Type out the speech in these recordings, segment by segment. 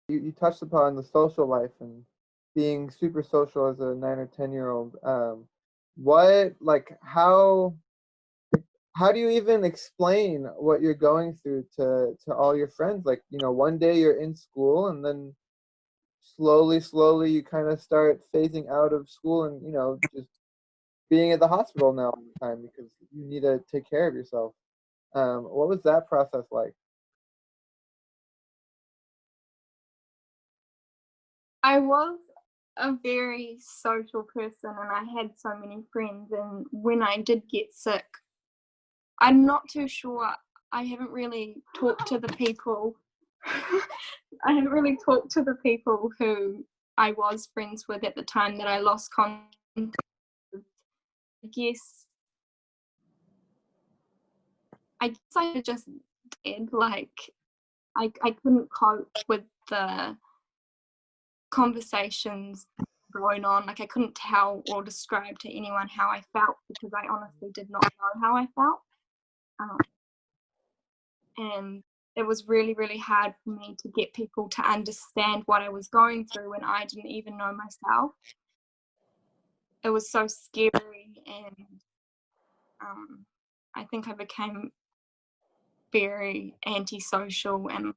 You touched upon the social life and being super social as a 9 or 10-year-old. What like how do you even explain what you're going through to all your friends? Like, one day you're in school and then slowly you kind of start phasing out of school and just being at the hospital now all the time because you need to take care of yourself. What was that process like? I was a very social person and I had so many friends, and when I did get sick, I'm not too sure. I haven't really talked to the people. I haven't really talked to the people who I was friends with at the time that I lost contact with. I guess I just did. Like I couldn't cope with the conversations going on. Like I couldn't tell or describe to anyone how I felt because I honestly did not know how I felt. Um, and it was really, really hard for me to get people to understand what I was going through when I didn't even know myself. It was so scary, and I think I became very antisocial and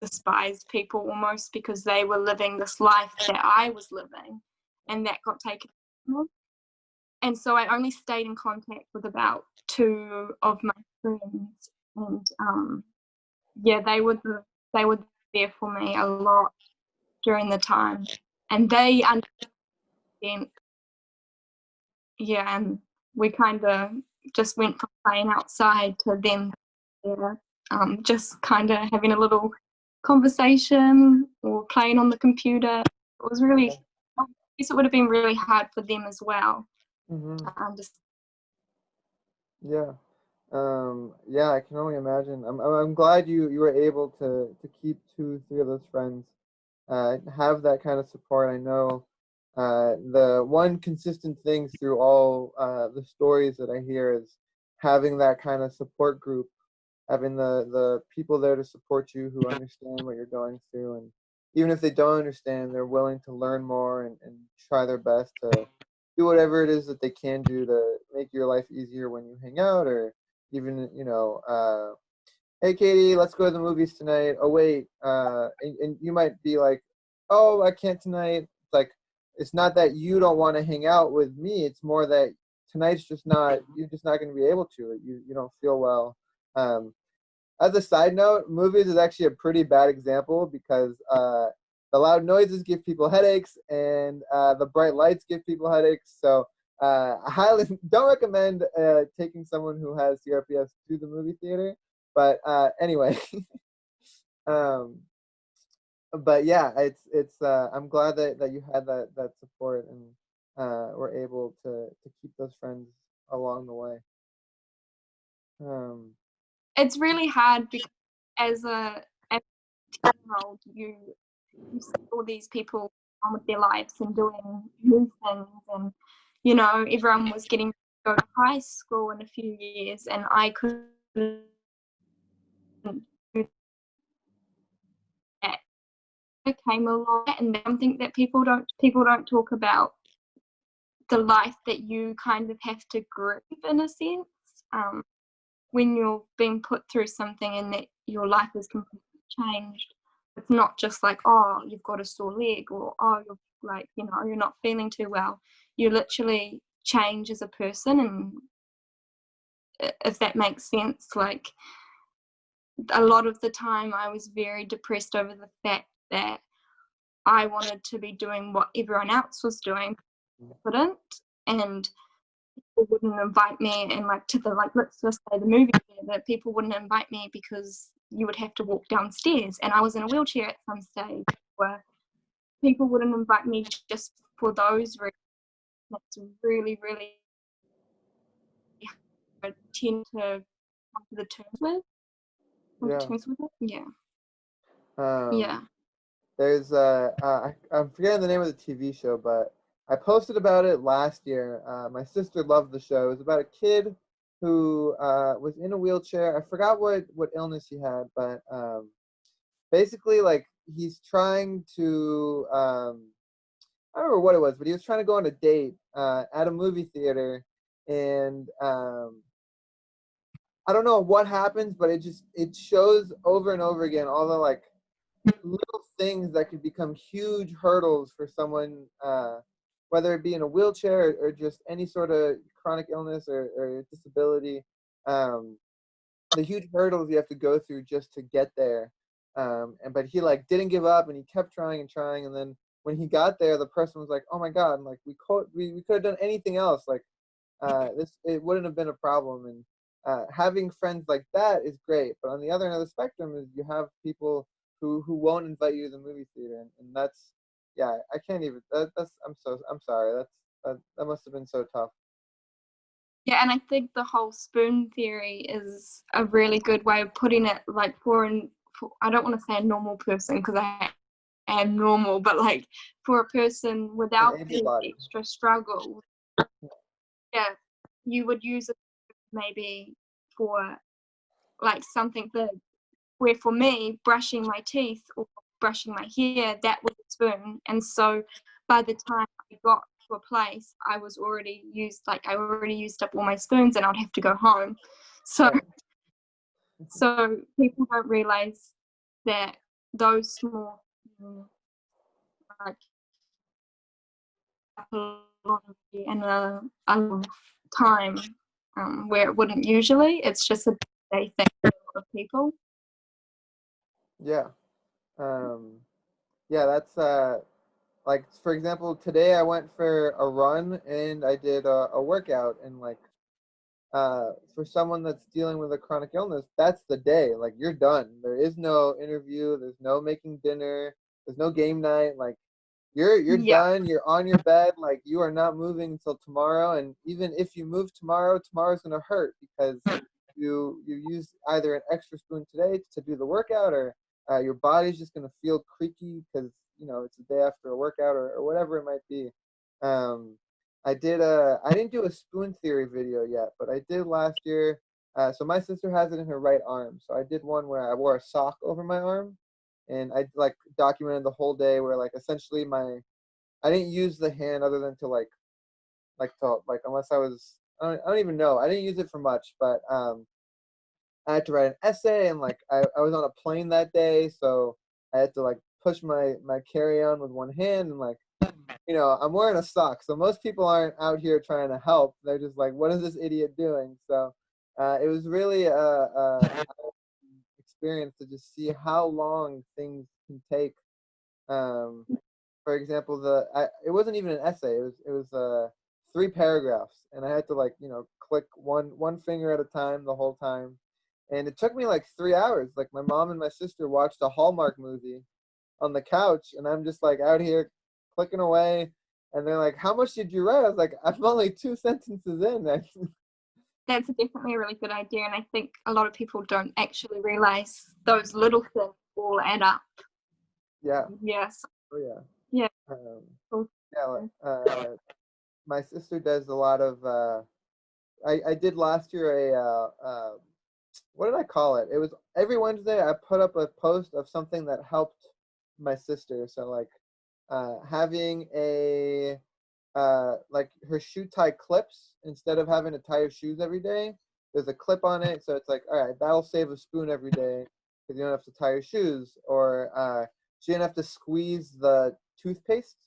despised people almost because they were living this life that I was living, and that got taken from me. And so I only stayed in contact with about two of my friends, and yeah, they were there for me a lot during the time, and they understand. Yeah, and we kind of just went from playing outside to them there, just kind of having a little conversation or playing on the computer. It was really, I guess it would have been really hard for them as well Hmm. to understand. Yeah. Yeah, I can only imagine. I'm glad you were able to keep two, three of those friends, have that kind of support. I know the one consistent thing through all the stories that I hear is having that kind of support group, having the people there to support you who understand what you're going through, and even if they don't understand, they're willing to learn more and try their best to do whatever it is that they can do to make your life easier when you hang out, or even hey Katie, let's go to the movies tonight. Oh wait, and you might be like, oh, I can't tonight. It's like it's not that you don't want to hang out with me. It's more that tonight's just not. You're just not going to be able to. You don't feel well. Um, as a side note, movies is actually a pretty bad example because the loud noises give people headaches and the bright lights give people headaches. So I highly don't recommend taking someone who has CRPS to the movie theater. But anyway, um, but yeah, it's I'm glad that you had that support and were able to keep those friends along the way. Um, It's really hard because as a 10-year-old, you see all these people on with their lives and doing new things, and everyone was getting to go to high school in a few years, and I couldn't do that. I came along, and something that people don't talk about, the life that you kind of have to grieve in a sense, when you're being put through something and that your life is completely changed. It's not just like, oh, you've got a sore leg, or oh, you're like, you're not feeling too well. You literally change as a person, and if that makes sense, like a lot of the time I was very depressed over the fact that I wanted to be doing what everyone else was doing, couldn't, and people wouldn't invite me, and like to the, like, let's just say the movie theater, that people wouldn't invite me because you would have to walk downstairs, and I was in a wheelchair at some stage, where people wouldn't invite me just for those reasons. That's really, really hard to come to the terms with. Come to yeah. terms with it. Yeah. Um, Yeah. There's I'm forgetting the name of the TV show, but I posted about it last year. My sister loved the show. It was about a kid who was in a wheelchair. I forgot what illness he had, but basically, like, he's trying to I don't remember what it was, but he was trying to go on a date at a movie theater, and I don't know what happens, but it shows over and over again all the like little things that could become huge hurdles for someone, whether it be in a wheelchair or just any sort of chronic illness or disability. Um, the huge hurdles you have to go through just to get there. And but he like didn't give up and he kept trying and trying. And then when he got there, the person was like, "Oh my God!" Like we could have done anything else. Like this it wouldn't have been a problem. And having friends like that is great. But on the other end of the spectrum is you have people who won't invite you to the movie theater, and that's yeah, I can't even. That's I'm sorry. That must have been so tough. Yeah, and I think the whole spoon theory is a really good way of putting it. Like for I don't want to say a normal person because I am normal, but like for a person An without able these body. extra struggles, yeah, you would use it maybe for like something big. Where for me, brushing my teeth or brushing my hair, that was a spoon. And so by the time I got to a place, I already used up all my spoons and I'd have to go home. So Right. so people don't realize that those small like a lot of and a lot of time where it wouldn't usually. It's just a day thing for a lot of people. Yeah. Um, yeah, that's like for example, today I went for a run and I did a workout and like for someone that's dealing with a chronic illness, that's the day. Like you're done. There is no interview, there's no making dinner, there's no game night. Like you're Yeah, done, you're on your bed, like you are not moving until tomorrow. And even if you move tomorrow, tomorrow's gonna hurt because you use either an extra spoon today to do the workout or your body's just gonna feel creaky because you know it's the day after a workout or whatever it might be. Um, I didn't do a spoon theory video yet, but I did last year. So my sister has it in her right arm. So I did one where I wore a sock over my arm, and I like documented the whole day where like essentially I didn't use the hand other than to like unless I don't even know. I didn't use it for much, but I had to write an essay and like I was on a plane that day, so I had to like push my carry on with one hand and like you know, I'm wearing a sock, so most people aren't out here trying to help. They're just like, "What is this idiot doing?" So it was really a experience to just see how long things can take. Um, for example, it wasn't even an essay. It was 3 paragraphs, and I had to like you know click one finger at a time the whole time, and it took me like 3 hours. Like my mom and my sister watched a Hallmark movie on the couch, and I'm just like out here clicking away. And they're like, "How much did you write?" I was like, "I'm only 2 sentences in." that's definitely a really good idea, and I think a lot of people don't actually realize those little things all add up. Yeah. Yes. Oh yeah. Yeah. Um, Cool. yeah. My sister does a lot of. I did last year what did I call it? It was every Wednesday I put up a post of something that helped my sister. So like having a like her shoe tie clips instead of having to tie her shoes every day. There's a clip on it, so it's like, all right, that'll save a spoon every day because you don't have to tie your shoes. Or she didn't have to squeeze the toothpaste.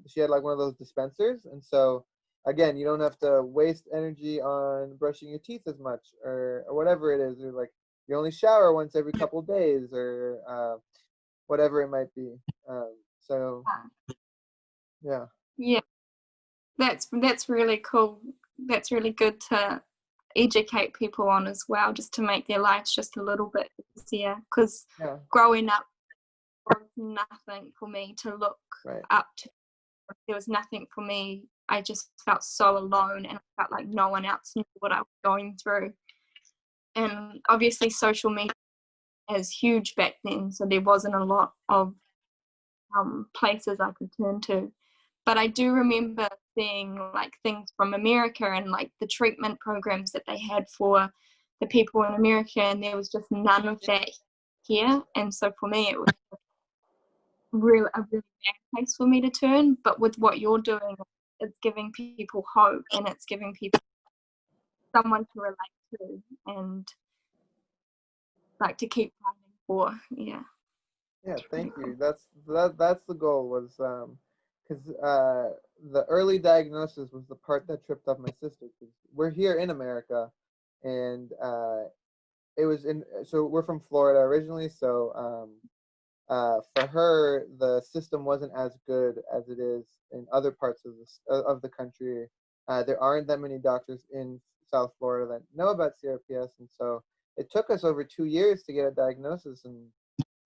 She had like one of those dispensers, and so again, you don't have to waste energy on brushing your teeth as much, or whatever it is. Or like you only shower once every couple of days, or whatever it might be. So yeah, Yeah, that's really cool. That's really good to educate people on as well, just to make their lives just a little bit easier. Because yeah, growing up was nothing for me to look right, up to. There was nothing for me. I just felt so alone, and I felt like no one else knew what I was going through. And obviously, social media is huge back then, so there wasn't a lot of places I could turn to. But I do remember seeing like things from America and like the treatment programs that they had for the people in America, and there was just none of that here. And so for me, it was a really bad place for me to turn. But with what you're doing, it's giving people hope, and it's giving people someone to relate to and like to keep fighting for. Yeah. Yeah, thank you. That's the goal was because the early diagnosis was the part that tripped up my sister. 'Cause we're here in America, and it was in so we're from Florida originally, so for her the system wasn't as good as it is in other parts of the country. There aren't that many doctors in South Florida that know about CRPS, and so it took us over 2 years to get a diagnosis. And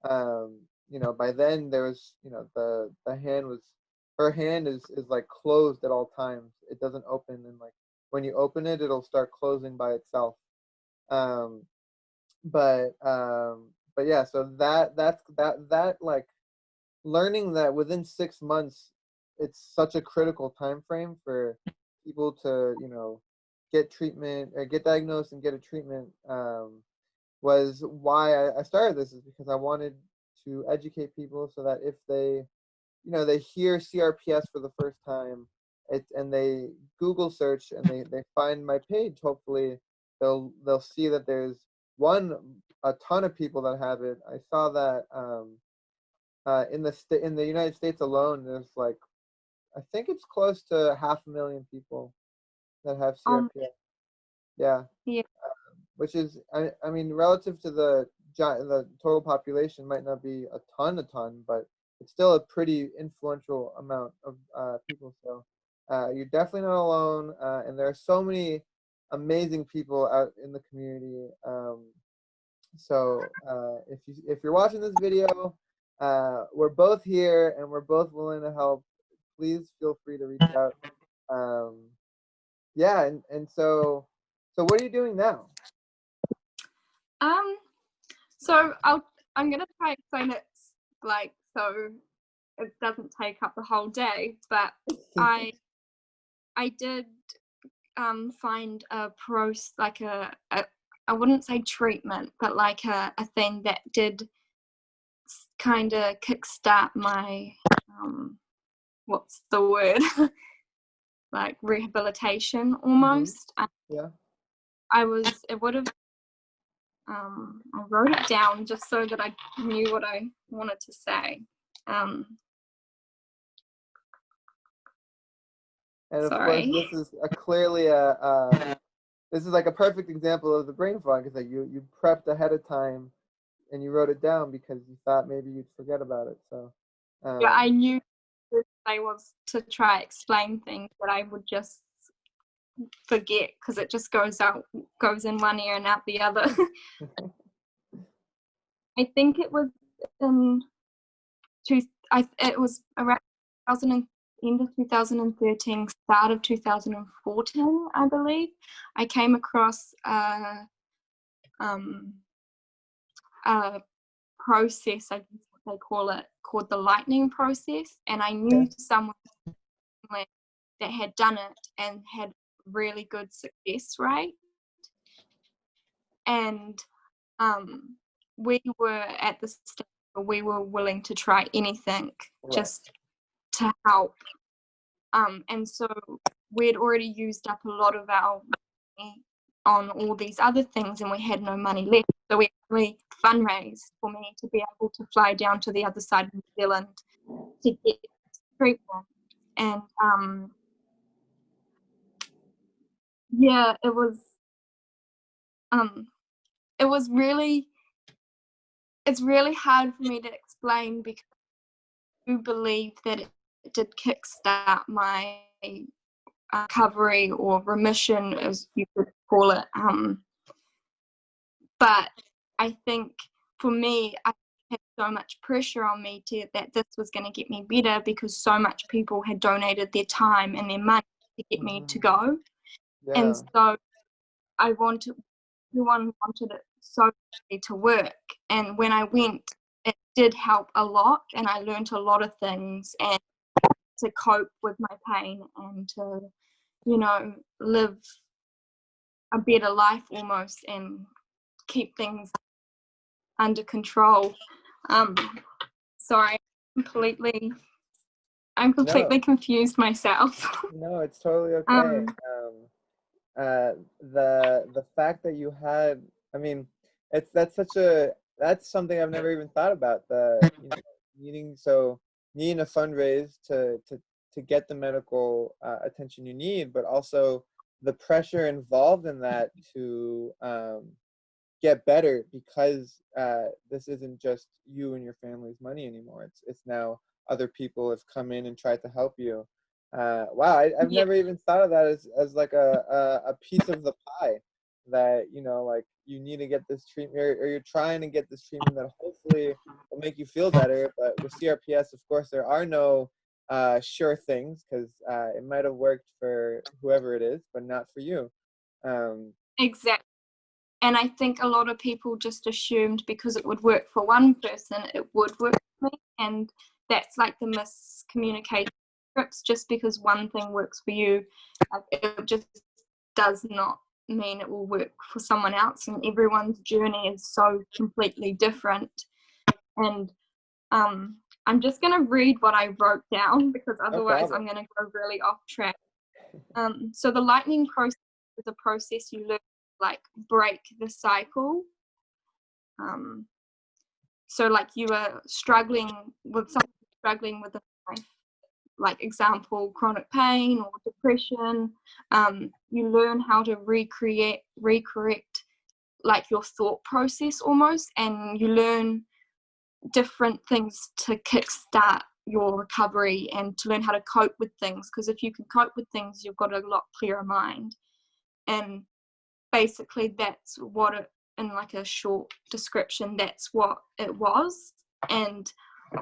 by then there was, the hand was, her hand is like closed at all times. It doesn't open, and like when you open it, it'll start closing by itself. Um, but yeah, so that like learning that within 6 months, it's such a critical time frame for people to, get treatment or get diagnosed and get a treatment. Was why I started this, is because I wanted to educate people so that if they hear CRPS for the first time, and they Google search and they find my page, hopefully they'll see that there's a ton of people that have it. I saw that in the United States alone, there's like, I think it's close to 500,000 people that have Um. CRPS. Yeah, Yeah. which is, I mean, relative to the total population, might not be a ton, but it's still a pretty influential amount of people. So you're definitely not alone, and there are so many amazing people out in the community. So if you're watching this video, we're both here and we're both willing to help. Please feel free to reach out. Um, yeah, and so what are you doing now? Um. So I'm gonna try to explain it like so it doesn't take up the whole day. But I did find a like a I wouldn't say treatment, but like a thing that did kind of kickstart my what's the word like rehabilitation Hmm. almost. Yeah. It would have I wrote it down just so that I knew what I wanted to say. Um, And of course, Sorry. this is clearly this is like a perfect example of the brain fog. Is that you prepped ahead of time and you wrote it down because you thought maybe you'd forget about it. So, Yeah, I um, knew I was to try explain things that I would just forget because it just goes in one ear and out the other. I think it was in it was around 2000 end of 2013, start of 2014, I believe. I came across um, a process, I guess what they call it, called the lightning process, and I yeah, knew someone that had done it and had really good success rate. And um, we were at the stage where we were willing to try anything right, just to help. And so we'd already used up a lot of our money on all these other things, and we had no money left. So we actually fundraised for me to be able to fly down to the other side of New Zealand to get treatment. And yeah, um, it was really, it's really hard for me to explain because I do believe that it did kickstart my recovery or remission, as you could call it. But I think for me, I had so much pressure on me that this was going to get me better because so much people had donated their time and their money to get me to hmm, go. And yeah, so everyone wanted it so badly to work. And when I went, it did help a lot, and I learned a lot of things and to cope with my pain and to, live a better life almost and keep things under control. Um, Sorry. completely I'm No, completely confused myself. no, it's totally okay. um The fact that you had, I mean, that's something I've never even thought about. Needing so needing a fundraise to get the medical attention you need, but also the pressure involved in that to get better because this isn't just you and your family's money anymore. It's now other people have come in and tried to help you. Wow, I've yeah, never even thought of that as like a piece of the pie that like you need to get this treatment or you're trying to get this treatment that hopefully will make you feel better. But with CRPS, of course, there are no sure things because it might have worked for whoever it is, but not for you. Um, exactly. And I think a lot of people just assumed because it would work for one person, it would work for me. And that's like the miscommunication scripts. Just because one thing works for you, it just does not mean it will work for someone else. And everyone's journey is so completely different. And I'm just going to read what I wrote down because no otherwise problem. I'm going to go really off track. So the lightning process is a process you learn to like break the cycle. Um, so like you are struggling with something, struggling with a life, like example, chronic pain or depression. You learn how to recorrect like your thought process almost, and you learn different things to kickstart your recovery and to learn how to cope with things. Because if you can cope with things, you've got a lot clearer mind. And basically that's what it, in like a short description, that's what it was. And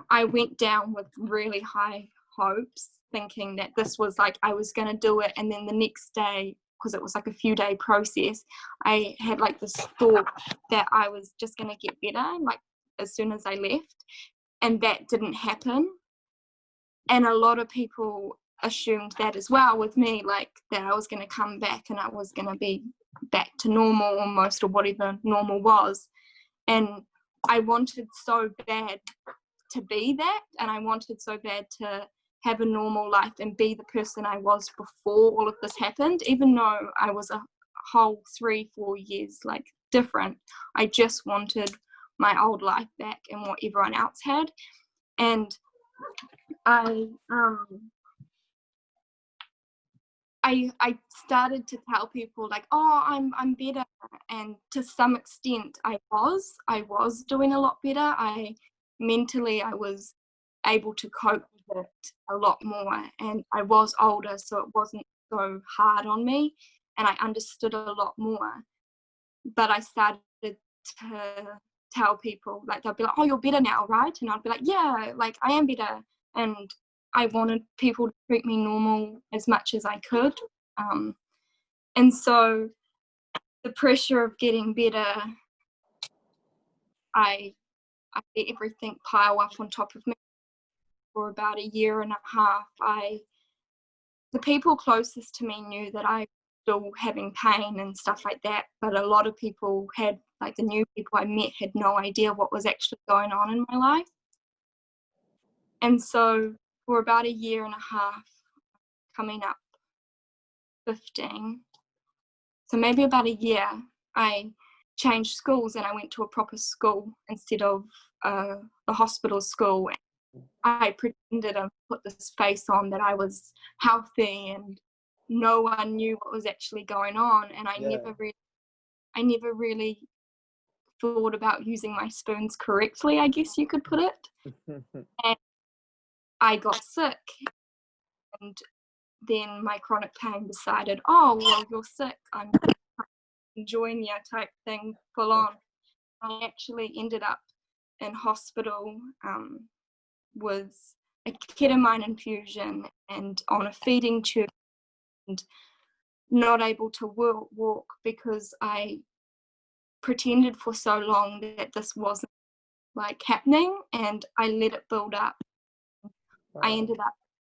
I went down with really high hopes thinking that this was like I was going to do it, and then the next day, because it was like a few day process, I had like this thought that I was just going to get better like as soon as I left, and that didn't happen. And a lot of people assumed that as well with me, like that I was going to come back and I was going to be back to normal almost, or whatever normal was. And I wanted so bad to be that, and I wanted so bad to have a normal life and be the person I was before all of this happened, even though I was a whole 3-4 years like different. I just wanted my old life back and what everyone else had. And I I started to tell people like, oh, I'm better, and to some extent I was doing a lot better. I mentally I was able to cope with it a lot more, and I was older, so it wasn't so hard on me, and I understood a lot more. But I started to tell people, like they'll be like, oh, you're better now, right? And I'd be like, yeah, like I am better. And I wanted people to treat me normal as much as I could. And so the pressure of getting better, I let everything pile up on top of me for about a year and a half. The people closest to me knew that I was still having pain and stuff like that, but a lot of people had, like the new people I met had no idea what was actually going on in my life. And so for about a year and a half, coming up 15, so maybe about a year, I changed schools and I went to a proper school instead of the hospital school. I pretended and put this face on that I was healthy and no one knew what was actually going on. And I Yeah. never really thought about using my spoons correctly, I guess you could put it. And I got sick, and then my chronic pain decided, oh, well, you're sick, I'm enjoying you type thing, full on. I actually ended up in hospital with a ketamine infusion and on a feeding tube and not able to walk because I pretended for so long that this wasn't like happening, and I let it build up. I Wow. ended up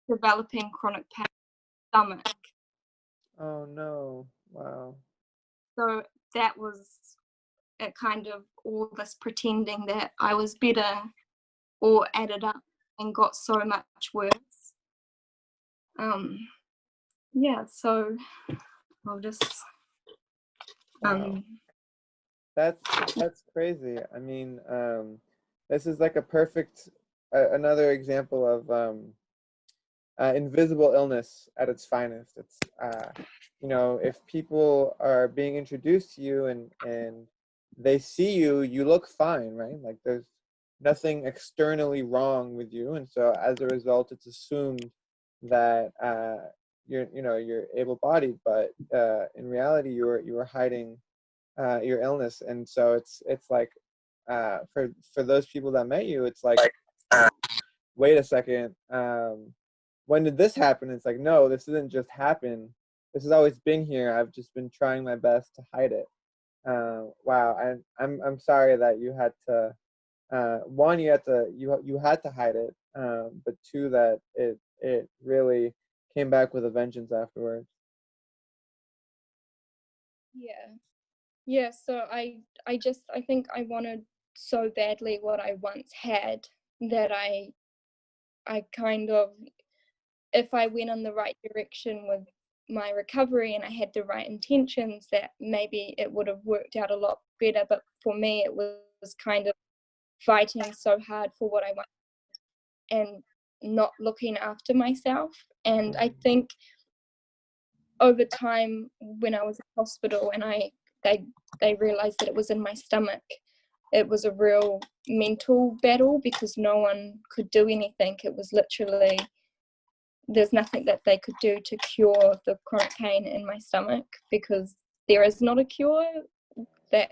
developing chronic pain in the stomach. Oh no. Wow. So that was it, kind of all this pretending that I was better all added up. and got so much worse. Yeah, so I'll just Wow. That's crazy. I mean, this is like a perfect another example of invisible illness at its finest. It's you know, if people are being introduced to you and they see you, you look fine, right? Like there's nothing externally wrong with you, and so as a result, it's assumed that you're you know you're able-bodied, but in reality, you were hiding your illness, and so it's like for those people that met you, it's like, wait a second, when did this happen? It's like, no, this didn't just happen. This has always been here. I've just been trying my best to hide it. Wow, I'm sorry that you had to. One, you had to hide it, but two, that it really came back with a vengeance afterwards. yeah. Yeah, so I think I wanted so badly what I once had that I kind of, if I went in the right direction with my recovery and I had the right intentions, that maybe it would have worked out a lot better. But for me, it was kind of fighting so hard for what I want and not looking after myself. And I Mhm. think over time, when I was in hospital and they they realized that it was in my stomach, it was a real mental battle because no one could do anything. It was literally, there's nothing that they could do to cure the chronic pain in my stomach because there is not a cure. That,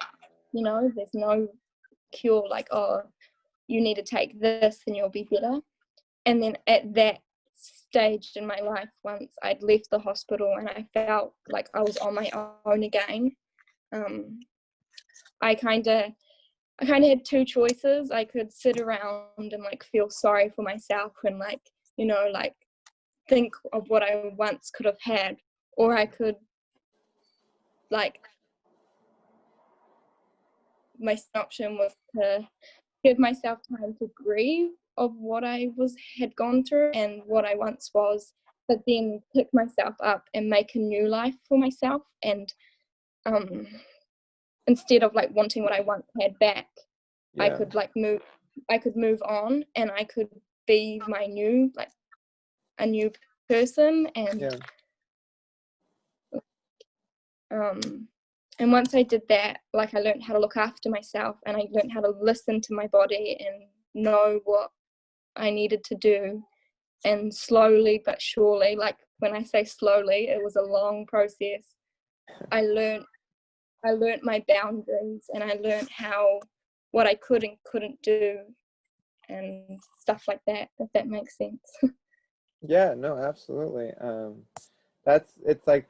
you know, there's no cure like, oh, you need to take this and you'll be better. And then at that stage in my life, once I'd left the hospital and I felt like I was on my own again, um, I kind of had two choices. I could sit around and like feel sorry for myself and like, you know, like think of what I once could have had, or I could like, my option was to give myself time to grieve of what I had gone through and what I once was, but then pick myself up and make a new life for myself. And um, instead of like wanting what I once had back, I Yeah, could move on and I could be my new, like a new person. yeah, Um, and once I did that, like I learned how to look after myself and I learned how to listen to my body and know what I needed to do. And slowly but surely, like when I say slowly, it was a long process. I learned my boundaries and I learned how, what I could and couldn't do and stuff like that, if that makes sense. yeah. No, absolutely. That's it's like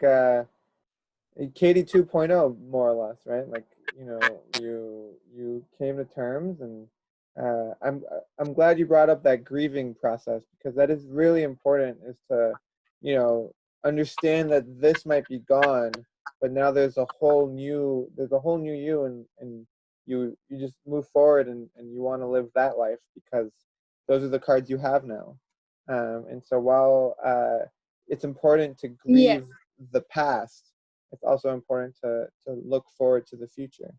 Katie 2.0, more or less, right? Like, you know, you came to terms, and I'm glad you brought up that grieving process, because that is really important, is to, you know, understand that this might be gone, but now there's a whole new you, and you just move forward, and you want to live that life because those are the cards you have now. And so while it's important to Yeah. grieve the past, it's also important to look forward to the future.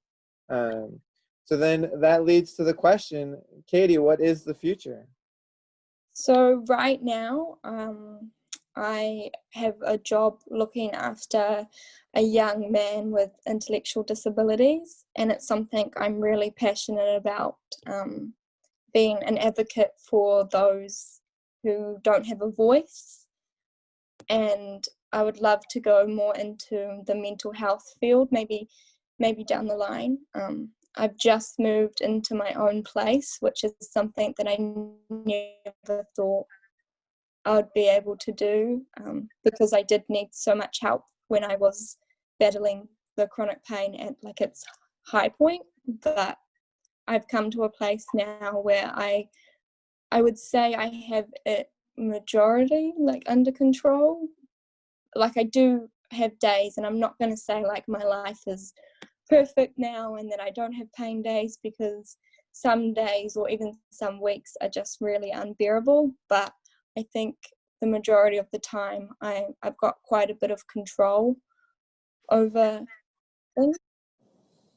Um, so then that leads to the question, Katie, what is the future? So right now, I have a job looking after a young man with intellectual disabilities, and it's something I'm really passionate about. Being an advocate for those who don't have a voice, and I would love to go more into the mental health field, maybe down the line. I've just moved into my own place, which is something that I never thought I would be able to do, because I did need so much help when I was battling the chronic pain at like its high point. But I've come to a place now where I would say I have it majority like under control. Like I do have days, and I'm not going to say like my life is perfect now and that I don't have pain days, because some days or even some weeks are just really unbearable, but I think the majority of the time I've got quite a bit of control over things.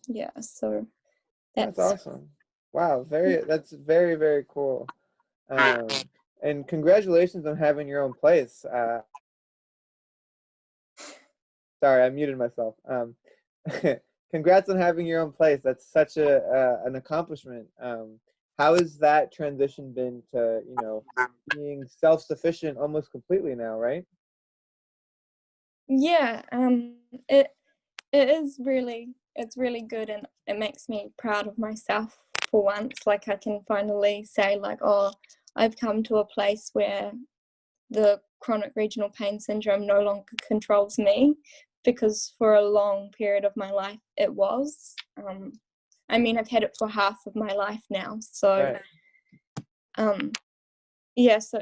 Yeah, so That's that's awesome. Wow, that's very, very cool. And congratulations on having your own place. Sorry, I muted myself. Congrats on having your own place. That's such an accomplishment. How has that transition been to, being self-sufficient almost completely now, right? yeah, it it is really it's really good, and it makes me proud of myself for once. Like I can finally say like, oh, I've come to a place where the chronic regional pain syndrome no longer controls me, because for a long period of my life it was. I mean, I've had it for half of my life now, so Right. yeah, so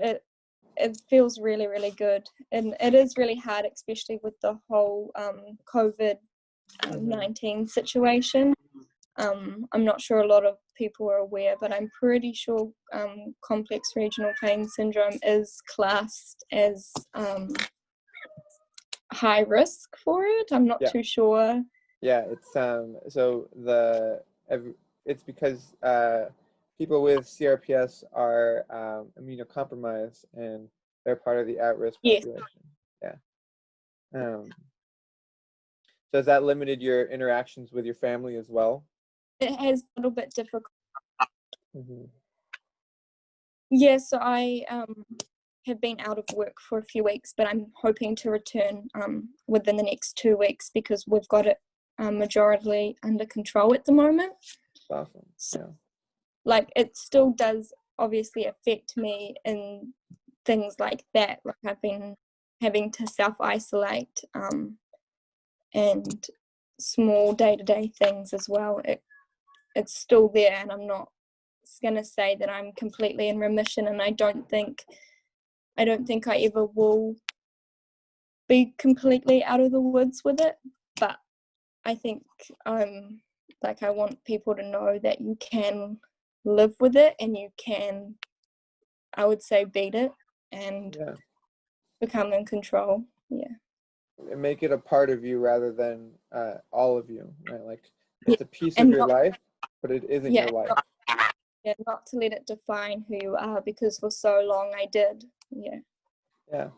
it feels really, really good, and it is really hard, especially with the whole COVID 19 situation. I'm not sure a lot of people are aware, but I'm pretty sure complex regional pain syndrome is classed as high risk for it. I'm not Yeah. too sure. Yeah, it's because people with CRPS are immunocompromised and they're part of the at-risk Yes, population. Yeah. Um, so has that limited your interactions with your family as well? it has a little bit difficult. Hmm. Yeah, so I have been out of work for a few weeks, but I'm hoping to return within the next 2 weeks, because we've got it majority under control at the moment. Awesome. So, Yeah. like, it still does obviously affect me in things like that. Like, I've been having to self-isolate and small day-to-day things as well. It's still there, and I'm not going to say that I'm completely in remission, and I don't think I ever will be completely out of the woods with it. But I think like, I want people to know that you can live with it, and you can, I would say, beat it and Yeah. become in control. Yeah. And make it a part of you rather than all of you, right? Like Yeah. it's a piece of And your not, life, but it isn't yeah, your life. yeah, not to let it define who you are, because for so long I did. Yeah. Yeah.